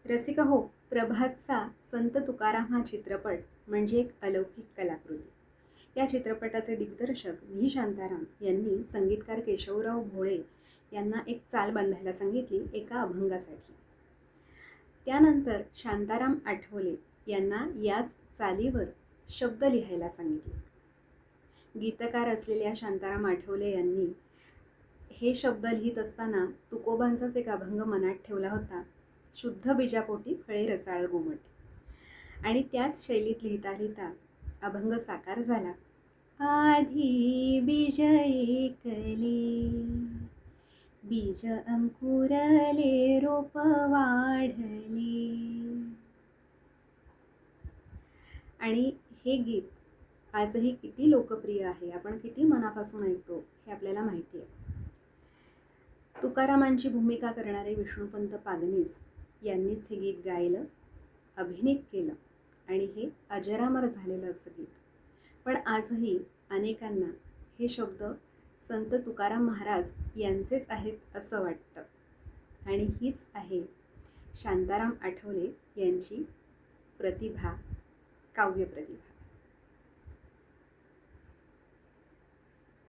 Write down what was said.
रसिका हो, प्रभातचा संत तुकाराम हा चित्रपट म्हणजे एक अलौकिक कलाकृती. या चित्रपटाचे दिग्दर्शक व्ही शांताराम यांनी संगीतकार केशवराव भोळे यांना एक चाल बांधायला सांगितली एका अभंगासाठी. त्यानंतर शांताराम आठवले यांना याच चालीवर शब्द लिहायला सांगितले. गीतकार असलेल्या शांताराम आठवले यांनी हे शब्द लिहित असताना तुकोबांचाच एक अभंग मनात ठेवला होता, शुद्ध बीजापोटी फळे रसाळ गोमट. आणि त्याच शैलीत लिहिता लिहिता अभंग साकार झाला. आधी बीज ऐकले, बीज अंकुरले, रोप वाढले. आणि हे गीत आजही किती लोकप्रिय आहे, आपण किती मनापासून ऐकतो हे आपल्याला माहिती आहे. तुकारामांची भूमिका करणारे विष्णुपंत पागनीस यांनीच हे गीत गायलं, अभिनीत केलं आणि हे अजरामर झालेलं असं गीत. पण आजही अनेकांना हे शब्द संत तुकाराम महाराज यांचेच आहेत असं वाटतं. आणि हीच आहे शांताराम आठवले यांची प्रतिभा, काव्य प्रतिभा.